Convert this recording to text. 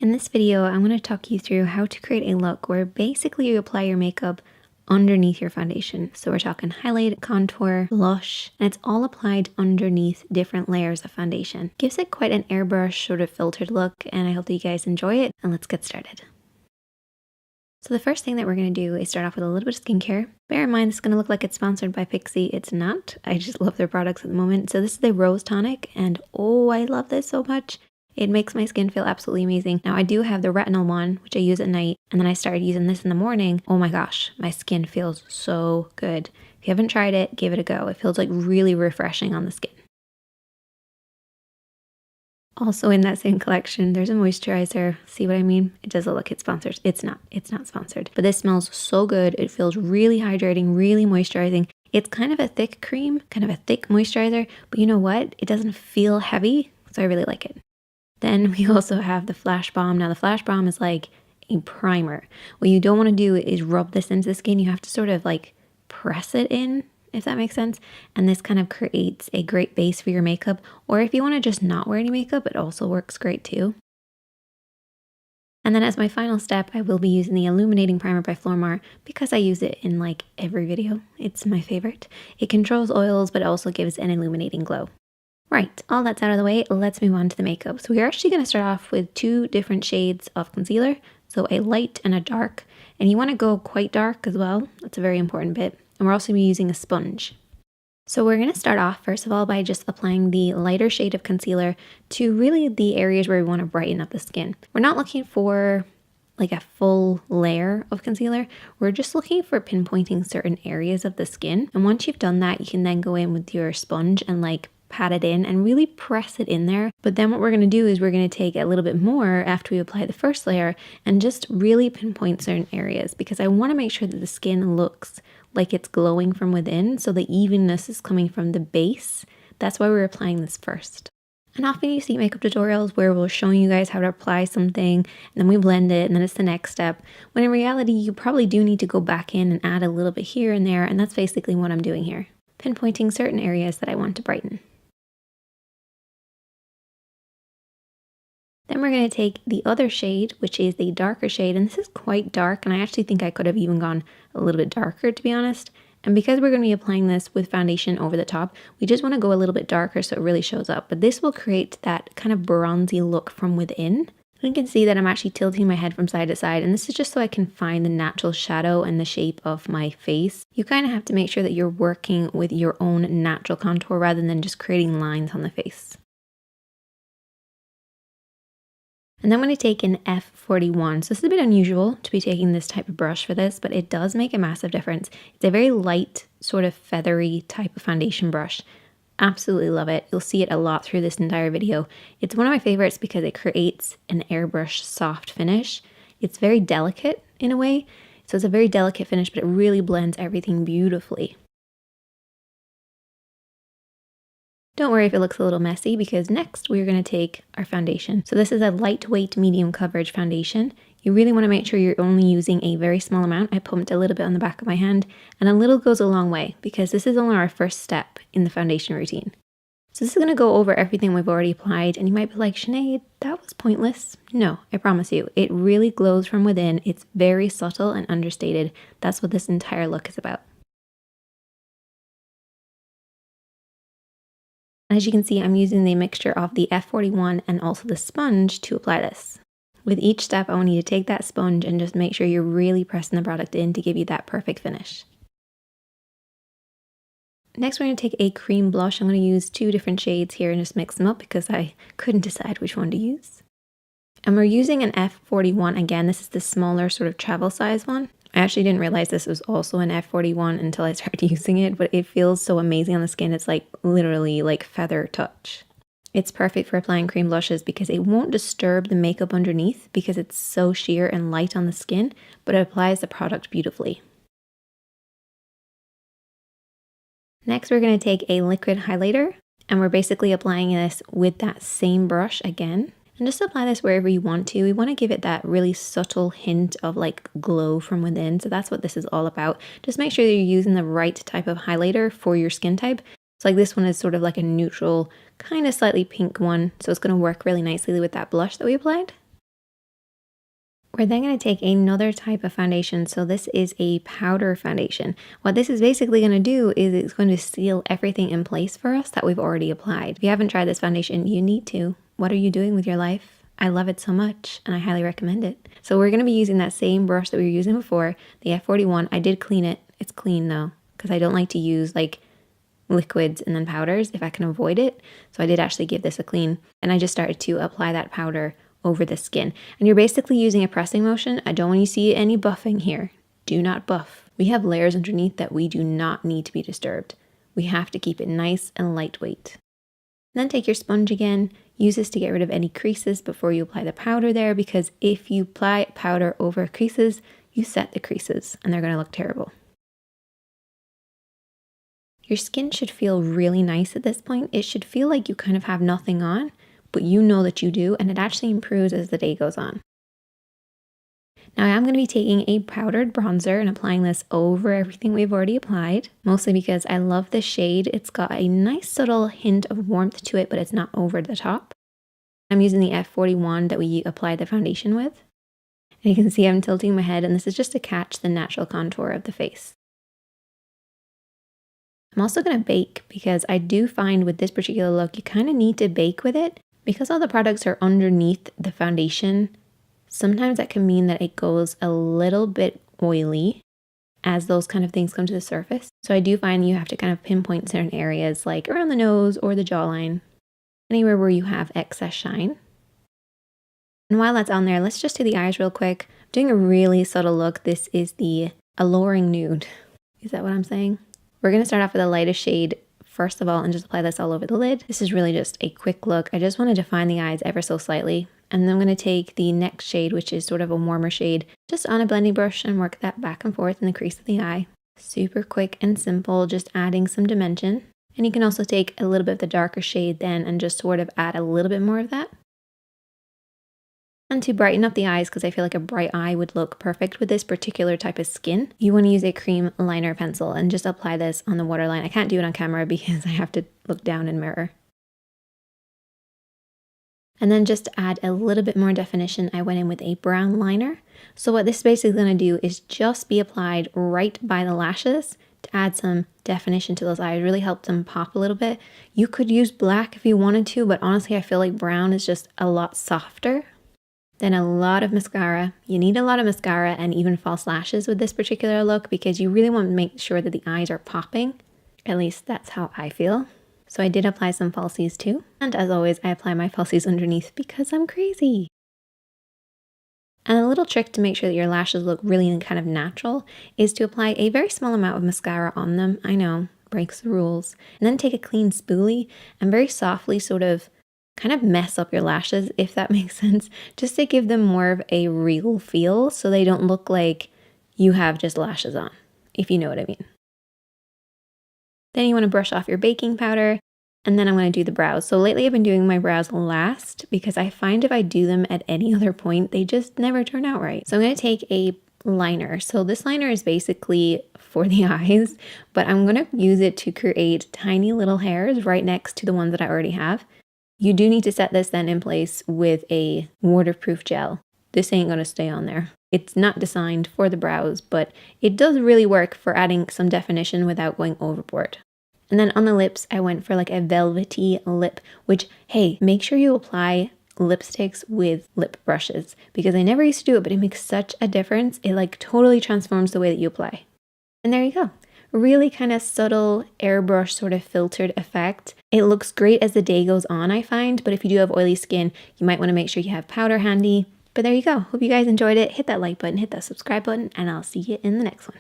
In this video, I'm going to talk you through how to create a look where basically you apply your makeup underneath your foundation. So we're talking highlight, contour, blush, and it's all applied underneath different layers of foundation. Gives it quite an airbrush sort of filtered look, and I hope that you guys enjoy it, and let's get started. So the first thing that we're going to do is start off with a little bit of skincare. Bear in mind, this is going to look like it's sponsored by Pixi. It's not. I just love their products at the moment. So this is the Rose Tonic, and oh, I love this so much. It makes my skin feel absolutely amazing. Now I do have the retinol one, which I use at night, and then I started using this in the morning. Oh my gosh, my skin feels so good. If you haven't tried it, give it a go. It feels like really refreshing on the skin. Also in that same collection, there's a moisturizer. See what I mean? It does look like it's sponsored. It's not sponsored. But this smells so good. It feels really hydrating, really moisturizing. It's kind of a thick cream, kind of a thick moisturizer, but you know what? It doesn't feel heavy, so I really like it. Then we also have the Flash Balm. Now the Flash Balm is like a primer. What you don't want to do is rub this into the skin. You have to sort of like press it in, if that makes sense. And this kind of creates a great base for your makeup. Or if you want to just not wear any makeup, it also works great too. And then as my final step, I will be using the Illuminating Primer by Flormar because I use it in like every video. It's my favorite. It controls oils, but also gives an illuminating glow. Right, all that's out of the way, let's move on to the makeup. So we're actually going to start off with two different shades of concealer. So a light and a dark. And you want to go quite dark as well. That's a very important bit. And we're also going to be using a sponge. So we're going to start off first of all by just applying the lighter shade of concealer to really the areas where we want to brighten up the skin. We're not looking for like a full layer of concealer. We're just looking for pinpointing certain areas of the skin. And once you've done that, you can then go in with your sponge and like pat it in and really press it in there. But then what we're going to do is we're going to take a little bit more after we apply the first layer and just really pinpoint certain areas, because I want to make sure that the skin looks like it's glowing from within, so the evenness is coming from the base. That's why we're applying this first. And often you see makeup tutorials where we're showing you guys how to apply something and then we blend it and then it's the next step, when in reality you probably do need to go back in and add a little bit here and there, and that's basically what I'm doing here, pinpointing certain areas that I want to brighten. Then we're going to take the other shade, which is the darker shade, and this is quite dark, and I actually think I could have even gone a little bit darker, to be honest. And because we're going to be applying this with foundation over the top, we just want to go a little bit darker so it really shows up. But this will create that kind of bronzy look from within. You can see that I'm actually tilting my head from side to side, and this is just so I can find the natural shadow and the shape of my face. You kind of have to make sure that you're working with your own natural contour rather than just creating lines on the face. And then I'm going to take an F41. So this is a bit unusual to be taking this type of brush for this, but it does make a massive difference. It's a very light, sort of feathery type of foundation brush. Absolutely love it. You'll see it a lot through this entire video. It's one of my favorites because it creates an airbrush soft finish. It's very delicate in a way. So it's a very delicate finish, but it really blends everything beautifully. Don't worry if it looks a little messy, because next we're going to take our foundation. So this is a lightweight medium coverage foundation. You really want to make sure you're only using a very small amount. I pumped a little bit on the back of my hand, and a little goes a long way because this is only our first step in the foundation routine. So this is going to go over everything we've already applied, and you might be like, Sinead, that was pointless. No, I promise you, it really glows from within. It's very subtle and understated. That's what this entire look is about. As you can see, I'm using the mixture of the F41 and also the sponge to apply this. With each step, I want you to take that sponge and just make sure you're really pressing the product in to give you that perfect finish. Next, we're going to take a cream blush. I'm going to use two different shades here and just mix them up because I couldn't decide which one to use. And we're using an F41 again. This is the smaller sort of travel size one. I actually didn't realize this was also an F41 until I started using it, but it feels so amazing on the skin. It's like literally like feather touch. It's perfect for applying cream blushes because it won't disturb the makeup underneath because it's so sheer and light on the skin, but it applies the product beautifully. Next, we're going to take a liquid highlighter, and we're basically applying this with that same brush again. And just apply this wherever you want to. We want to give it that really subtle hint of like glow from within. So that's what this is all about. Just make sure that you're using the right type of highlighter for your skin type. So like this one is sort of like a neutral, kind of slightly pink one. So it's going to work really nicely with that blush that we applied. We're then going to take another type of foundation. So this is a powder foundation. What this is basically going to do is it's going to seal everything in place for us that we've already applied. If you haven't tried this foundation, you need to. What are you doing with your life? I love it so much and I highly recommend it. So we're going to be using that same brush that we were using before, the F41. I did clean it. It's clean though, because I don't like to use like liquids and then powders if I can avoid it. So I did actually give this a clean, and I just started to apply that powder over the skin. And you're basically using a pressing motion. I don't want you to see any buffing here. Do not buff. We have layers underneath that we do not need to be disturbed. We have to keep it nice and lightweight. And then take your sponge again. Use this to get rid of any creases before you apply the powder there, because if you apply powder over creases, you set the creases and they're going to look terrible. Your skin should feel really nice at this point. It should feel like you kind of have nothing on, but you know that you do, and it actually improves as the day goes on. Now I'm going to be taking a powdered bronzer and applying this over everything we've already applied, mostly because I love this shade. It's got a nice subtle hint of warmth to it, but it's not over the top. I'm using the F41 that we applied the foundation with. And you can see I'm tilting my head, and this is just to catch the natural contour of the face. I'm also going to bake, because I do find with this particular look, you kind of need to bake with it. Because all the products are underneath the foundation, sometimes that can mean that it goes a little bit oily as those kind of things come to the surface. So I do find you have to kind of pinpoint certain areas like around the nose or the jawline, anywhere where you have excess shine. And while that's on there, let's just do the eyes real quick. I'm doing a really subtle look. This is the Alluring Nude. Is that what I'm saying? We're going to start off with the lightest shade first of all and just apply this all over the lid. This is really just a quick look. I just want to define the eyes ever so slightly. And then I'm going to take the next shade, which is sort of a warmer shade, just on a blending brush and work that back and forth in the crease of the eye. Super quick and simple, just adding some dimension. And you can also take a little bit of the darker shade then and just sort of add a little bit more of that. And to brighten up the eyes, because I feel like a bright eye would look perfect with this particular type of skin, you want to use a cream liner pencil and just apply this on the waterline. I can't do it on camera because I have to look down in mirror. And then just to add a little bit more definition, I went in with a brown liner. So what this is basically going to do is just be applied right by the lashes to add some definition to those eyes, really help them pop a little bit. You could use black if you wanted to, but honestly I feel like brown is just a lot softer. Then a lot of mascara. You need a lot of mascara and even false lashes with this particular look, because you really want to make sure that the eyes are popping. At least that's how I feel. So I did apply some falsies too. And as always, I apply my falsies underneath because I'm crazy. And a little trick to make sure that your lashes look really kind of natural is to apply a very small amount of mascara on them. I know, breaks the rules. And then take a clean spoolie and very softly sort of kind of mess up your lashes, if that makes sense, just to give them more of a real feel so they don't look like you have just lashes on, if you know what I mean. Then you want to brush off your baking powder, and then I'm going to do the brows. So lately I've been doing my brows last because I find if I do them at any other point, they just never turn out right. So I'm going to take a liner. So this liner is basically for the eyes, but I'm going to use it to create tiny little hairs right next to the ones that I already have. You do need to set this then in place with a waterproof gel. This ain't going to stay on there. It's not designed for the brows, but it does really work for adding some definition without going overboard. And then on the lips, I went for like a velvety lip, which, hey, make sure you apply lipsticks with lip brushes, because I never used to do it, but it makes such a difference. It like totally transforms the way that you apply. And there you go. Really kind of subtle airbrush sort of filtered effect. It looks great as the day goes on, I find, but if you do have oily skin, you might want to make sure you have powder handy. But there you go. Hope you guys enjoyed it. Hit that like button, hit that subscribe button, and I'll see you in the next one.